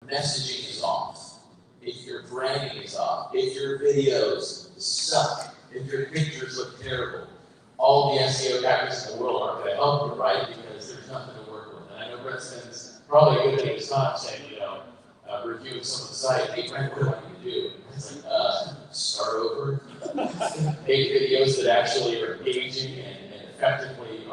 messaging is off, if your branding is off, if your videos suck, if your pictures look terrible, all the SEO tactics in the world aren't going to help you, right? Because there's nothing to work with. And I know Brett spends probably a good day of his time saying, reviewing someone's site, hey, Brent, what do I need to do? It's like, start over, make videos that actually are engaging and effectively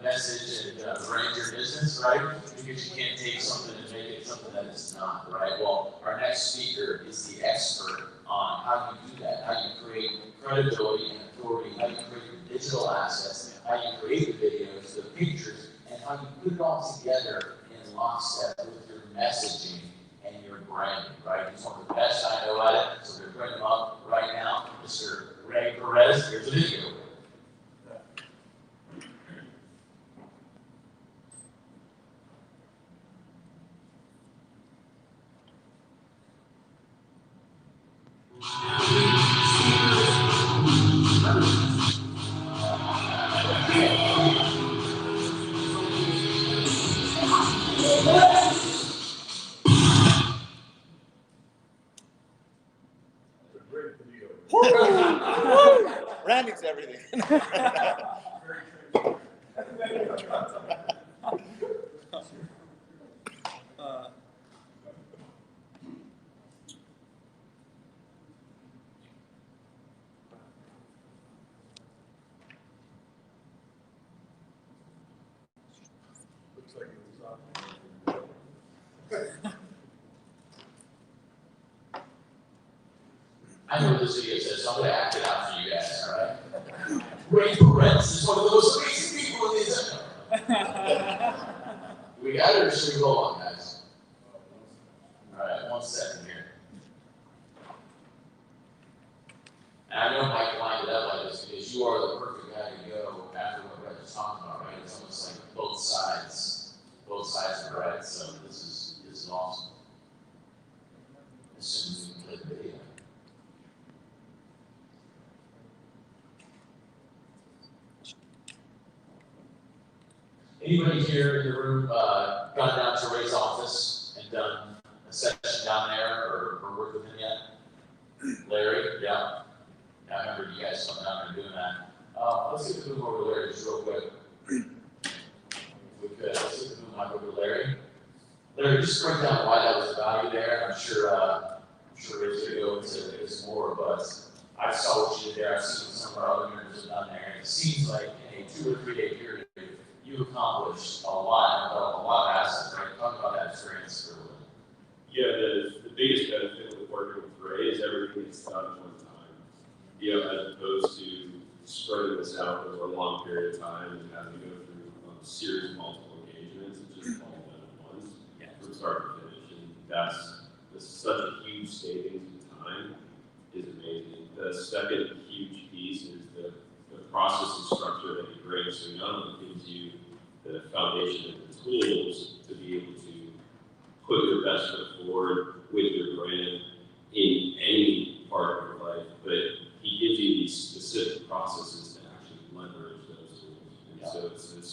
message and brand your business, right? Because you can't take something and make it something that it's not, right? Well, our next speaker is the expert on how you do that, how you create credibility and authority, how you create your digital assets, how you create the videos, the pictures, and how you put it all together in lockstep with your messaging and your branding, right? He's one of the best I know at it, so we're going to bring him up right now. Mr. Ray Perez, here's the video. Branding's everything. Looks like it was off. I know what this video says, so I'm going to act it out for you guys, all right? Ray Perez is one of the most amazing people in the internet. We got it, or should we go on, guys? All right, 1 second here. And I know Mike lined it up like this because you are the perfect guy to go after what Brett just talked about, right? It's almost like both sides are right. So this is awesome. As soon as we can play the video. Anybody here in the room gone down to Ray's office and done a session down there or worked with him yet? Larry? Yeah. I remember you guys coming down and doing that. Let's get the boom over to Larry just real quick. If we could. Let's get the boom mic over to Larry. Larry, just break down why that was a value there. I'm sure Ray's going to go into this more, but I saw what you did there. I've seen what some of our other members have done there. And it seems like in a 2 or 3 day period, you accomplished a lot of assets, right? Talk about that experience for a little bit. Yeah, the biggest benefit with working with Ray is everything gets done at one time. As opposed to spreading this out over a long period of time and having to go through a series of multiple engagements. It's just all done at once, from start to finish. And that's such a huge savings in time is amazing. The second huge piece is the process and structure that you bring. So not only gives you the foundation and the tools to be able to put your best foot forward with your brand in any part of your life, but he gives you these specific processes to actually leverage those tools. And so it's this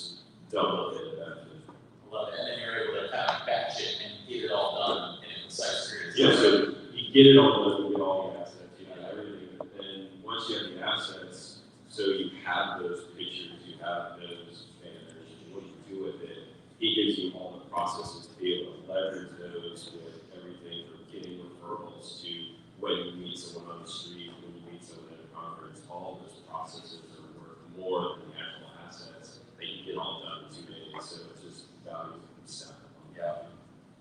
double hit benefit. I love it. And then you're able to kind of batch it and get it all done in a concise period. Yeah, so you get it all done, you get all the assets, you have everything. And once you have the assets, so you have those pictures, you have those banners, and what you do with it, he gives you all the processes to be able to leverage those with everything from getting referrals to when you meet someone on the street, when you meet someone at a conference, all those processes are worth more than the actual assets that you get all done in 2 days. So it's just value stacked on.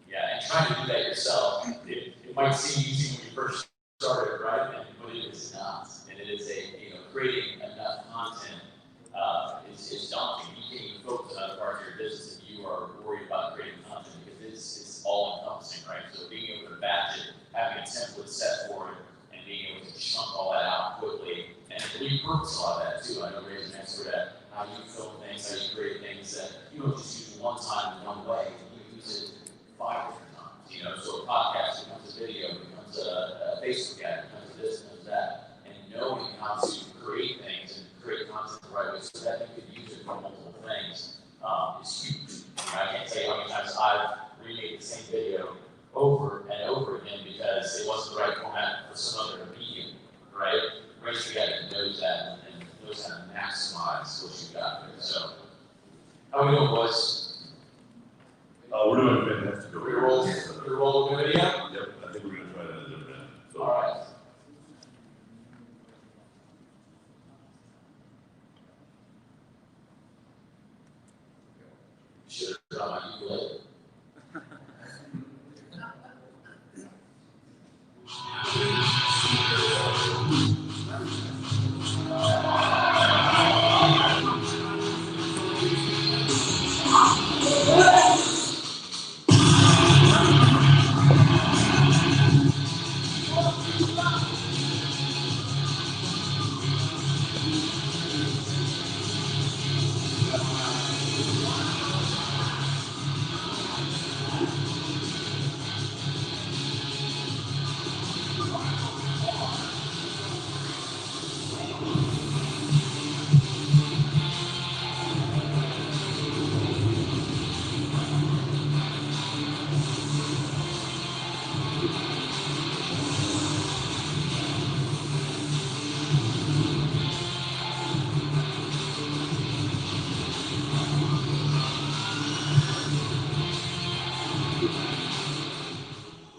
Yeah, and trying to do that yourself, it might seem easy when you first started, right? But it is not. And it is creating enough content is daunting. You can't even focus on other parts of your business if you are worried about creating content because it's all encompassing, right? So being able to batch it, having a template set for it, and being able to chunk all that out quickly, and repurpose a lot of that too. I know Ray's an expert at how you film things, how you create things that you don't just use one time in one way. You use it 5 different times. So a podcast becomes a video, becomes a Facebook ad, becomes this, becomes that, and knowing how to create things and create content the right way so that you could use it for multiple things is huge. I can't tell you how many times I've remade the same video over roll the video? Yep, I think we're gonna try that in a minute. So, All right. Should have done my ukulele.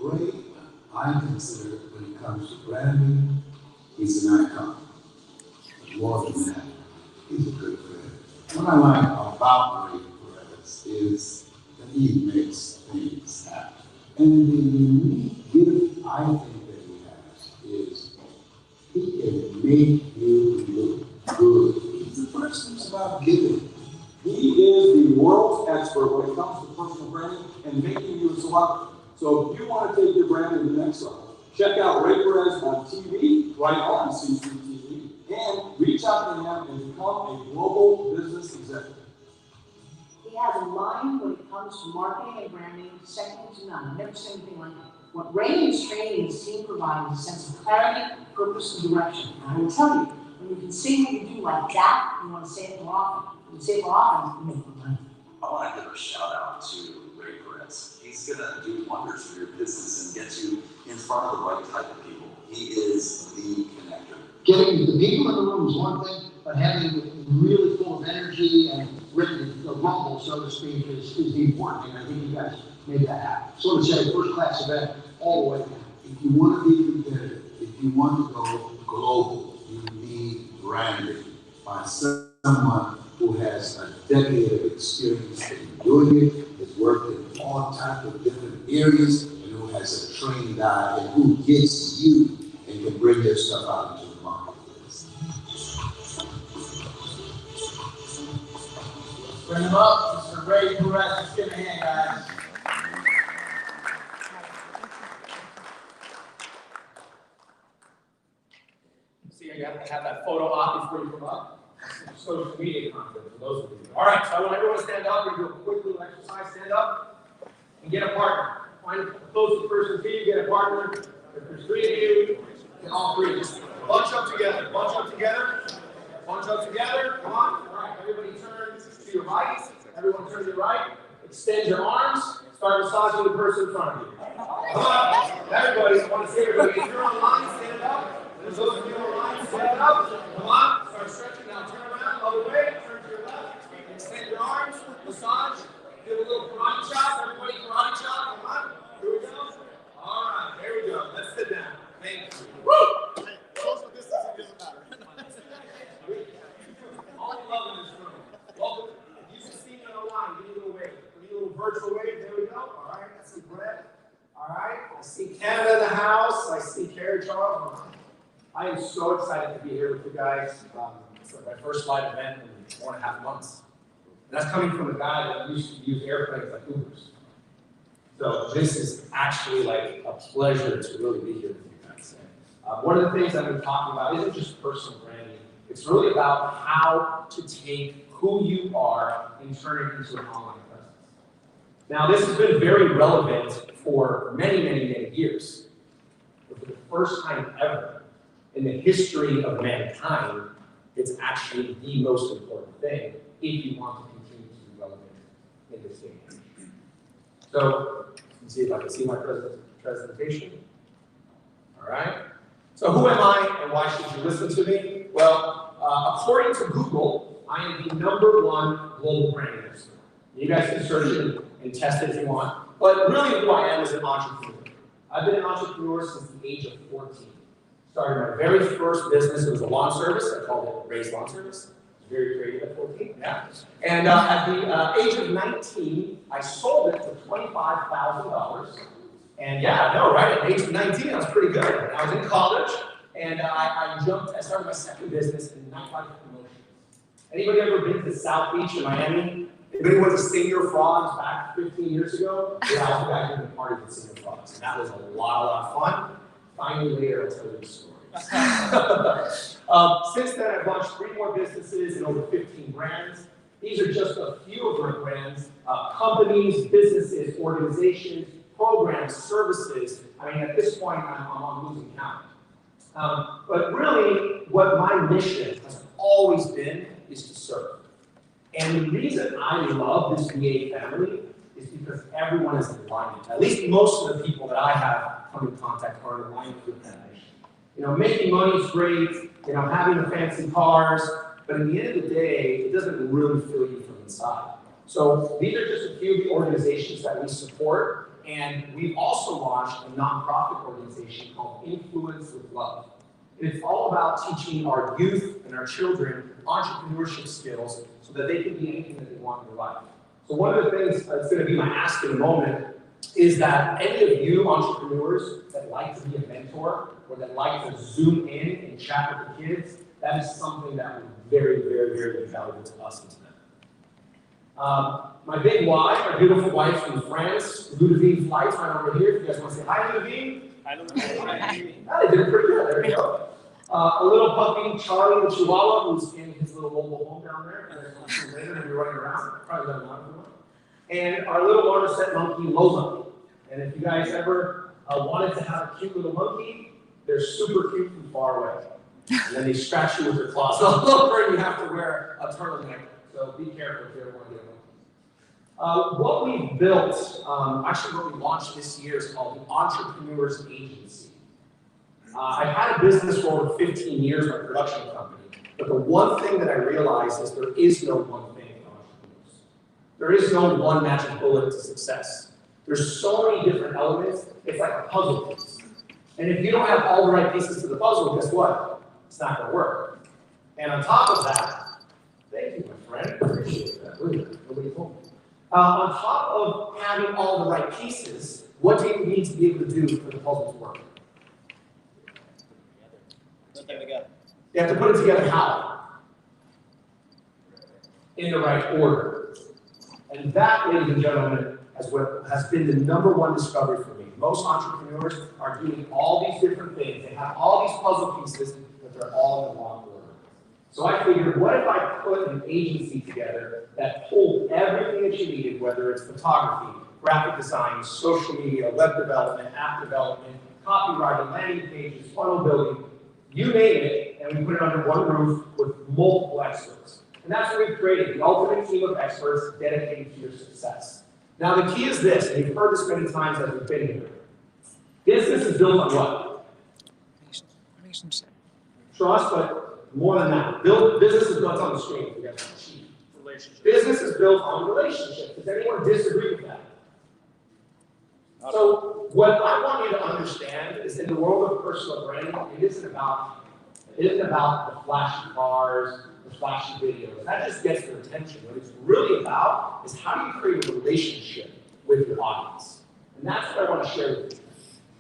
Ray, I consider when it comes to branding, he's an icon. But more than that, he's a good friend. What I like about Ray Perez is that he makes things happen. And the unique gift I think that he has is he can make you look good. He's the person who's about giving. He is the world's expert when it comes to personal branding and making you a celebrity. So if you want to take your brand to the next level, check out Ray Perez on TV, right on C-Suite TV, and reach out to him and become a global business executive. He has a mind when it comes to marketing and branding, second to none. I've never seen anything like it. What Ray is training his team provides is a sense of clarity, purpose, and direction. And I will tell you, when you can say what you do like that, you want to say it more often. When you say it more often, you make more money. I want to give a shout out to Ray Perez. He's going to do wonders for your business and get you in front of the right type of people. He is the connector. Getting the people in the room is one thing, but having it really full of energy and ready to rumble, so to speak, is the important thing. I think you guys made that happen. So to say, first class event all the way down. If you want to be competitive, if you want to go global, you need branding by someone who has a decade of experience in doing it, has worked in all types of different areas, and who has a trained eye and who gets you and can bring their stuff out into the marketplace. Bring him up, Mr. Ray Perez. Let's give him a hand, guys. See, you have to have that photo op before you come up. Social media content for those of you. All right, so I want everyone to stand up. We're going to do a quick little exercise. Stand up and get a partner. Find the closest person to you, get a partner. If there's three of you, get all three. Just bunch up together. Bunch up together. Bunch up together. Come on. All right, everybody turn to your right. Everyone turn to your right. Extend your arms. Start massaging the person in front of you. Come on. Everybody, I want to see everybody. If you're online, stand up. There's those of you online, stand up. Come on. Start stretching. Now turn around. Other way. Turn to your left. Extend your arms. Massage. Do a little karate chop. Everybody karate chop. Come on. Here we go. All right. There we go. Let's sit down. Thank you. Woo! Social distancing doesn't matter. All love in this room. Welcome. If you can see me online, give me a little wave. Give me a little virtual wave. There we go. All right. I see Brett. All right. I see Canada in the house. I see Carrie Charles. I am so excited to be here with you guys. It's like my first live event in 4.5 months. And that's coming from a guy that used to use airplanes like Ubers. So this is actually like a pleasure to really be here with you guys. One of the things I've been talking about isn't just personal branding. It's really about how to take who you are and turn it into an online presence. Now, this has been very relevant for many, many, many years. But for the first time ever in the history of mankind, it's actually the most important thing if you want to continue to be relevant in this day and age. So, let's see if I can see my presentation. All right. So who am I and why should you listen to me? Well, according to Google, I am the #1 global brand expert. You guys can search it and test it if you want. But really who I am is an entrepreneur. I've been an entrepreneur since the age of 14. Started my very first business, it was a lawn service, I called it Ray's Lawn Service. Very creative at 14, yeah. And at the age of 19, I sold it for $25,000. And yeah, I know, right? At the age of 19, I was pretty good. I was in college, and I started my second business in nightlife promotion. Anybody ever been to South Beach in Miami? Anybody went to Senior Frogs back 15 years ago? Yeah, I was back in the party with Senior Frogs, and that was a lot of fun. Finally, later, I'll tell you the story. Since then, I've launched 3 more businesses and over 15 brands. These are just a few of our brands, companies, businesses, organizations, programs, services. I mean, at this point, I'm on losing count. But really, what my mission has always been is to serve. And the reason I love this VA family is because everyone is in alignment. At least most of the people that I have come in contact are in alignment with that mission. You know, making money is great, you know, having the fancy cars, but at the end of the day, it doesn't really fill you from inside. So these are just a few of the organizations that we support, and we've also launched a nonprofit organization called Influence with Love. It's all about teaching our youth and our children entrepreneurship skills so that they can be anything that they want in their life. So one of the things that's going to be my ask in a moment is that any of you entrepreneurs that like to be a mentor or that like to zoom in and chat with the kids, that is something that would very, very, very valuable to us and to them. My big wife, my beautiful wife from France, Ludivine Flights, right over here. If you guys want to say hi, Ludivine. Hi, Ludivine. Oh, they did pretty good. There you go. A little puppy, Charlie, the Chihuahua, who's in his little mobile home down there. And I'll see you later when you're running around. Probably doesn't matter. And our little Marmoset monkey, Lola. And if you guys ever wanted to have a cute little monkey, they're super cute from far away. And then they scratch you with their claws all over, and you have to wear a turtleneck. So be careful if you ever want to get a monkey. What we built, actually what we launched this year is called the Entrepreneurs Agency. I've had a business for over 15 years, my production company. But the one thing that I realized is there is no one thing for entrepreneurs. There is no one magic bullet to success. There's so many different elements, it's like a puzzle piece. And if you don't have all the right pieces to the puzzle, guess what? It's not going to work. And on top of that, thank you, my friend. I appreciate that. Nobody told me. On top of having all the right pieces, what do you need to be able to do for the puzzle to work? Put them together. You have to put it together how? In the right order. And that, ladies and gentlemen, has been the #1 discovery for me. Most entrepreneurs are doing all these different things. They have all these puzzle pieces, but they're all in the wrong order. So I figured, what if I put an agency together that pulled everything that you needed, whether it's photography, graphic design, social media, web development, app development, copywriting, landing pages, funnel building, you name it, and we put it under one roof with multiple experts. And that's what we've created, the ultimate team of experts dedicated to your success. Now the key is this, and you've heard this many times as we've been here. Business is built on what? Relationship. Trust, but more than that. Business is built on the screen. You guys want to cheat. Relationship. Business is built on relationships. Does anyone disagree with that? So what I want you to understand is in the world of personal branding, it isn't about the flashy cars, the flashy videos. That just gets their attention. What it's really about is how do you create a relationship with your audience. And that's what I want to share with you.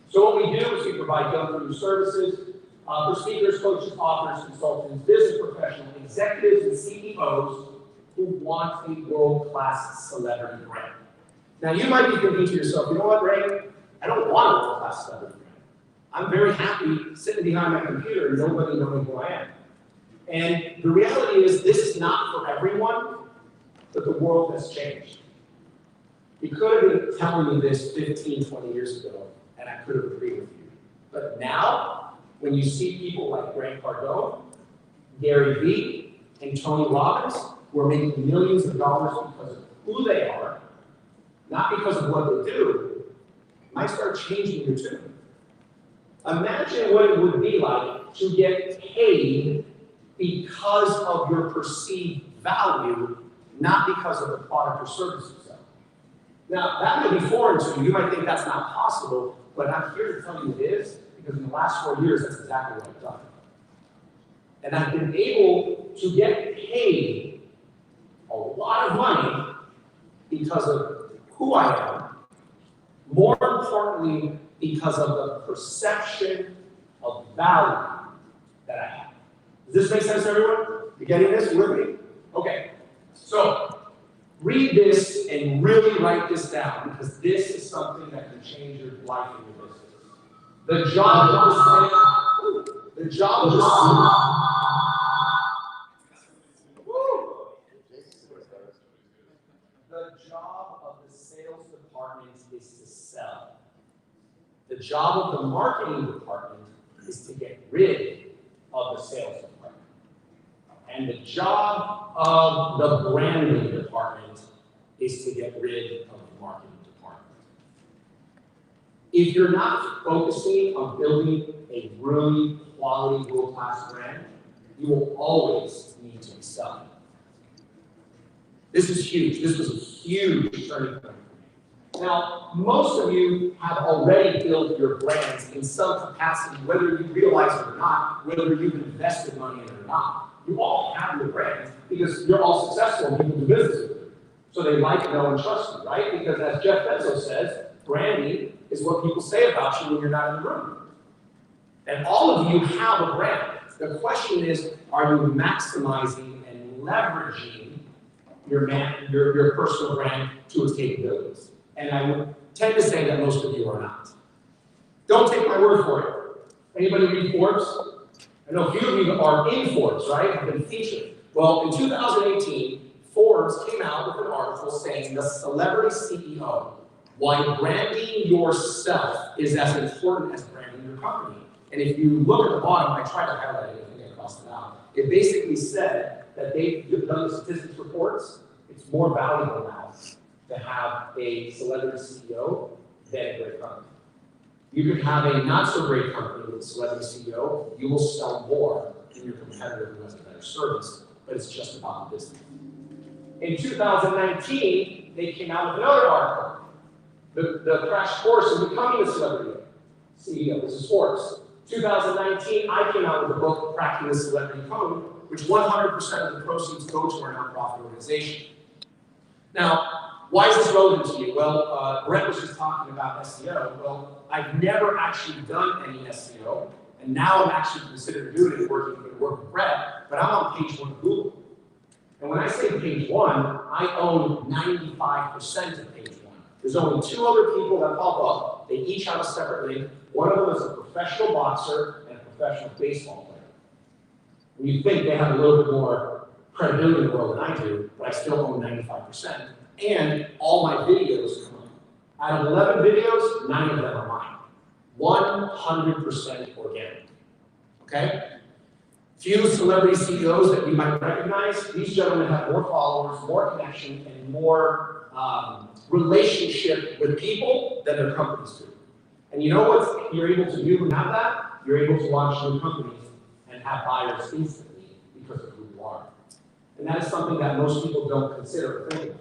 So what we do is we provide go-through services for speakers, coaches, authors, consultants, business professionals, executives, and CEOs who want a world-class celebrity brand. Now, you might be thinking to yourself, you know what, Ray? I don't want a world-class celebrity brand. I'm very happy sitting behind my computer and nobody knowing who I am. And the reality is, this is not for everyone, but the world has changed. You could have been telling me this 15, 20 years ago, and I could have agreed with you. But now, when you see people like Grant Cardone, Gary Vee, and Tony Robbins, who are making millions of dollars because of who they are, not because of what they do, it might start changing your tune. Imagine what it would be like to get paid because of your perceived value, not because of the product or service you sell. Now, that may be foreign to you. You might think that's not possible, but I'm here to tell you it is, because in the last 4 years, that's exactly what I've done. And I've been able to get paid a lot of money because of who I am, more importantly, because of the perception of value that I have. Does this make sense, everyone? You getting this? You with me? Okay. So, read this and really write this down, because this is something that can change your life and your business. The job of the sales department is to sell. The job of the marketing department is to get rid of the sales department. And the job of the branding department is to get rid of the marketing department. If you're not focusing on building a really quality, world-class brand, you will always need to be selling. This is huge. This was a huge turning point for me. Now, most of you have already built your brands in some capacity, whether you realize it or not, whether you've invested money in it or not. You all have your brands because you're all successful and people do business with you. So they like, know, and trust you, right? Because as Jeff Bezos says, branding is what people say about you when you're not in the room. And all of you have a brand. The question is, are you maximizing and leveraging your personal brand to its capabilities? And I would tend to say that most of you are not. Don't take my word for it. Anybody read Forbes? I know a few of you are in Forbes, right? Have been featured. Well, in 2018, Forbes came out with an article saying the celebrity CEO, why branding yourself is as important as branding your company. And if you look at the bottom, I tried to highlight it, I think I crossed it out. It basically said that they've done the statistics reports. It's more valuable now to have a celebrity CEO than a great company. You can have a not so great company with a celebrity CEO, you will sell more than your competitor who has a better service, but it's just about the business. In 2019, they came out with another article, the crash course in becoming a celebrity CEO. This is Forbes. 2019, I came out with a book, Cracking the Celebrity Code, which 100% of the proceeds go to our nonprofit organization. Now, why is this relevant to you? Well, Brett was just talking about SEO. Well, I've never actually done any SEO, and now I'm actually considering doing it, working with Brett, but I'm on page 1 of Google. And when I say page 1, I own 95% of page 1. There's only 2 other people that pop up. They each have a separate link. One of them is a professional boxer and a professional baseball player. And you think they have a little bit more credibility in the world than I do, but I still own 95%. And all my videos come on. Out of 11 videos, 9 of them are mine. 100% organic. Okay? Few celebrity CEOs that you might recognize, these gentlemen have more followers, more connection, and more relationship with people than their companies do. And you know what you're able to do when you have that? You're able to launch new companies and have buyers instantly because of who you are. And that is something that most people don't consider or think about.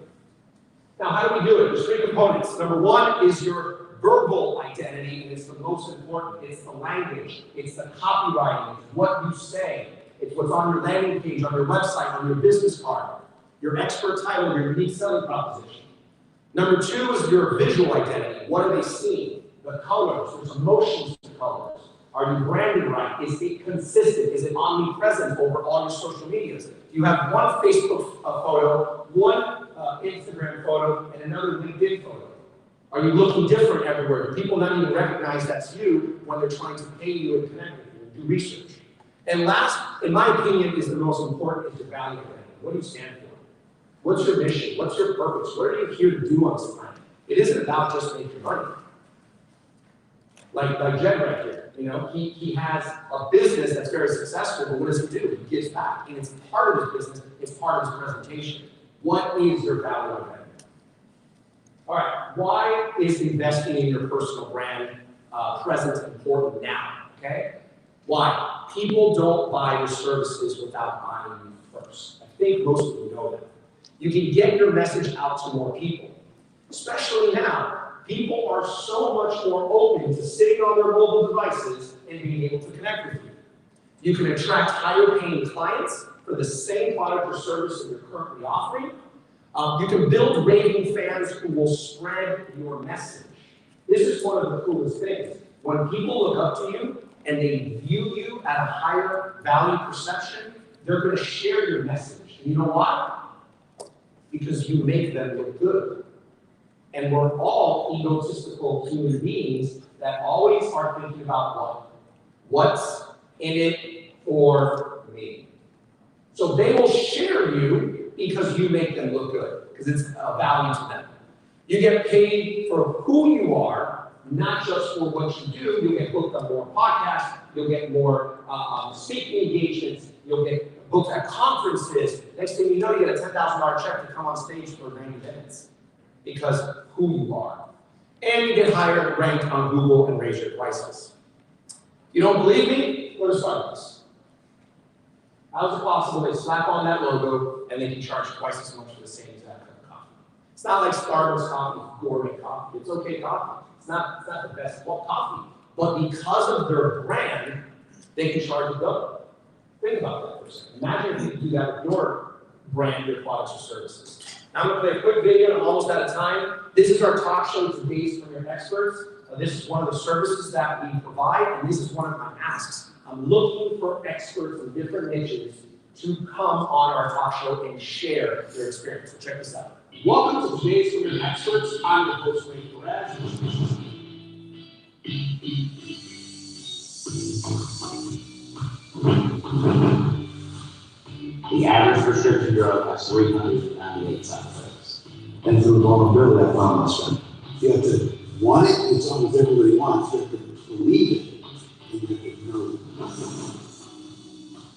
Now, how do we do it? There's 3 components. Number 1 is your verbal identity, and it's the most important. It's the language. It's the copywriting. It's what you say. It's what's on your landing page, on your website, on your business card. Your expert title, your unique selling proposition. Number 2 is your visual identity. What are they seeing? The colors. There's emotions to colors. Are you branded right? Is it consistent? Is it omnipresent over all your social medias? You have one Facebook photo, one Instagram photo, and another LinkedIn photo. Are you looking different everywhere? Do people not even recognize that's you when they're trying to pay you and connect with you and do research? And last, in my opinion, is the most important is your value branding. What do you stand for? What's your mission? What's your purpose? What are you here to do on this planet? It isn't about just making money. Like Jed right here, you know, he has a business that's very successful, but what does he do? He gives back, and it's part of his business, it's part of his presentation. What is your value identity? All right, why is investing in your personal brand present important now, okay? Why? People don't buy your services without buying you first. I think most of you know that. You can get your message out to more people. Especially now, people are so much more open to sitting on their mobile devices and being able to connect with you. You can attract higher paying clients for the same product or service that you're currently offering. You can build raving fans who will spread your message. This is one of the coolest things. When people look up to you and they view you at a higher value perception, they're going to share your message. And you know why? Because you make them look good. And we're all egotistical human beings that always are thinking about what? What's in it for me? So they will share you because you make them look good, because it's a value to them. You get paid for who you are, not just for what you do. You'll get booked on more podcasts, you'll get more speaking engagements, you'll get booked at conferences. Next thing you know, you get a $10,000 check to come on stage for 90 minutes because of who you are. And you get higher ranked on Google and raise your prices. You don't believe me? Go to Starbucks. How is it possible they slap on that logo and they can charge twice as much for the same exact cup of coffee? It's not like Starbucks coffee, gourmet coffee. It's okay coffee. It's not the best coffee. But because of their brand, they can charge a double. Think about that for a second. Imagine if you could do that with your brand, your products or services. Now I'm going to play a quick video. I'm almost out of time. This is our talk show Today's from Your Experts. This is one of the services that we provide, and this is one of my asks. I'm looking for experts in different niches to come on our talk show and share their experience. So check this out. Welcome to Today's from Your Experts. I'm your host, Ray Perez. The average prescription drug has 398 side effects. And through vulnerability, I found myself. You have to want it, it's almost everybody wants. You have to believe it, and you have to know it.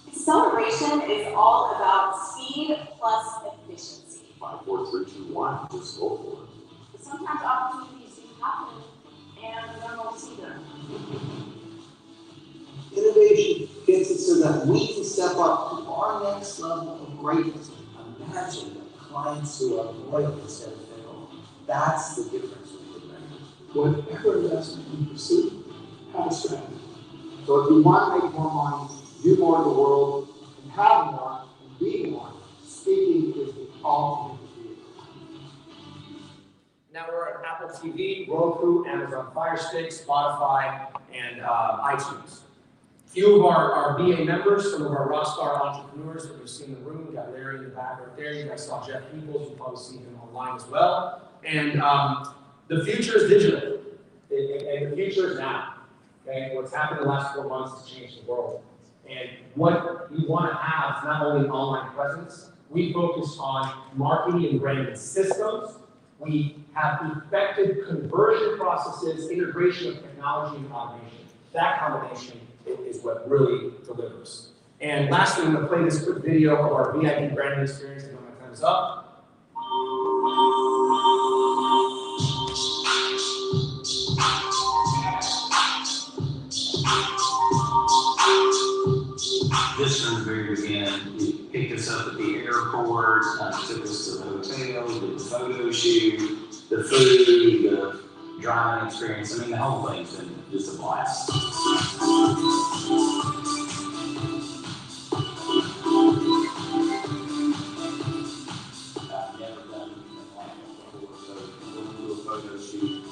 Acceleration is all about speed plus efficiency. 5, 4, 3, 2, 1, just go for it. But sometimes opportunities do happen and we don't always see them. Innovation gets it so that we can step up to our next level of greatness. Imagine the clients who are loyal instead of fickle. That's the difference with the vendors. Whatever investment you pursue, have a strategy. So if you want to make more money, do more in the world, and have more, and be more, speaking is the ultimate vehicle. Now we're at Apple TV, Roku, Amazon Fire Stick, Spotify, and iTunes. Few of our BA members, some of our rockstar entrepreneurs that we've seen in the room, we got Larry in the back right there, you guys saw Jeff Peoples, you've probably seen him online as well. And the future is digital, and the future is now. Okay? What's happened in the last 4 months has changed the world. And what you want to have is not only an online presence, we focus on marketing and branding systems. We have effective conversion processes, integration of technology and automation. That combination is what really delivers. And lastly, I'm going to play this quick video of our VIP branding experience, and when my time is up. Just from the very beginning, you picked us up at the airport, took us to the hotel, did the photo shoot, the food, the driving experience. I mean, the whole thing's been just a blast. I've never done anything like that before, so we'll do a photo shoot,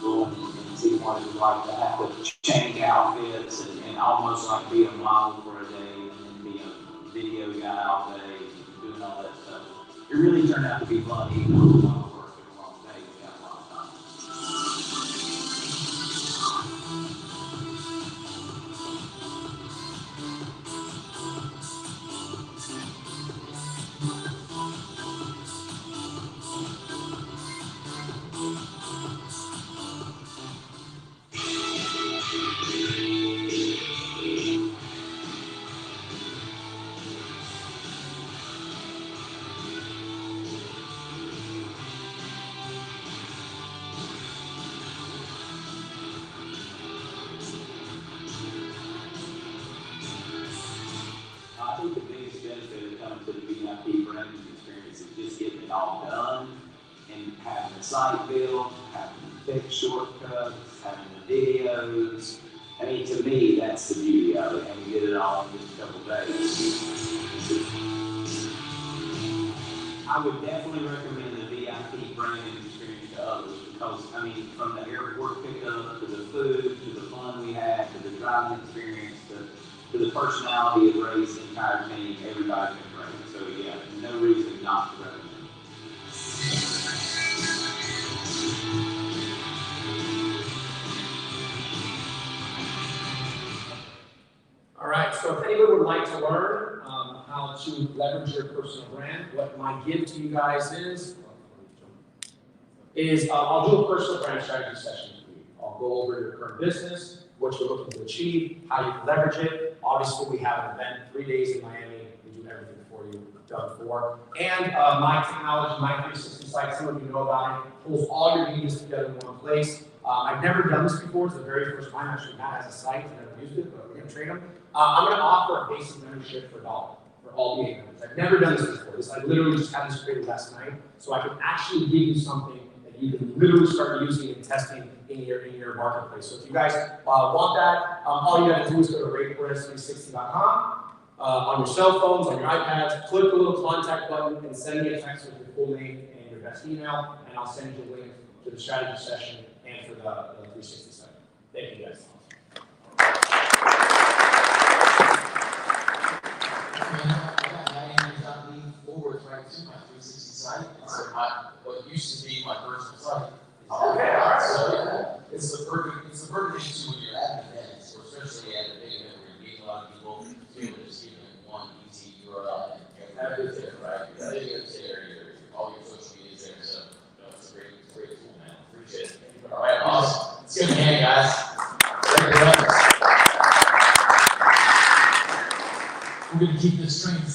go and see what it's like to have to change outfits and almost like be a model for a day and be a video guy all day, doing all that stuff. It really turned out to be fun, even though we don't work in a long day, we got a lot of time. videos. I mean, to me, that's the beauty of it, and we get it all in just a couple days. I would definitely recommend the VIP branding experience to others because, I mean, from the airport pickup to the food, to the fun we had, to the driving experience, to the personality of Ray's entire team, everybody's been great. So yeah, no reason not to recommend. All right, so if anyone would like to learn how to leverage your personal brand, what my gift to you guys is I'll do a personal brand strategy session with you. I'll go over your current business, what you're looking to achieve, how you can leverage it. Obviously, we have an event, 3 days in Miami. We do everything for you, done for. And my technology, my 360 site, some of you know about it, pulls all your meetings together in one place. I've never done this before. It's the very first time. Actually, Matt has a site. I've never used it, but we're going to train them. I'm going to offer a basic membership for $1 for all the 8 members. I've never done this before. I literally just had this created last night, so I can actually give you something that you can literally start using and testing in your marketplace. So if you guys want that, all you got to do is go to RayPerez360.com on your cell phones, on your iPads, click the little contact button, and send me a text with your full name and your best email, and I'll send you a link to the strategy session and for the 360 site. Thank you guys. Right to my 360 site. So what used to be my personal site. Okay, all right. So yeah, it's the perfect thing to when you're at events, or especially at a big event where you're meeting a lot of people, to be able to just give them one easy URL and have it there, right? Your videos there, all your social media is there. So it's a great tool, man. Appreciate it. All right, awesome. Let's give them a hand, guys. We're going to keep this train the same.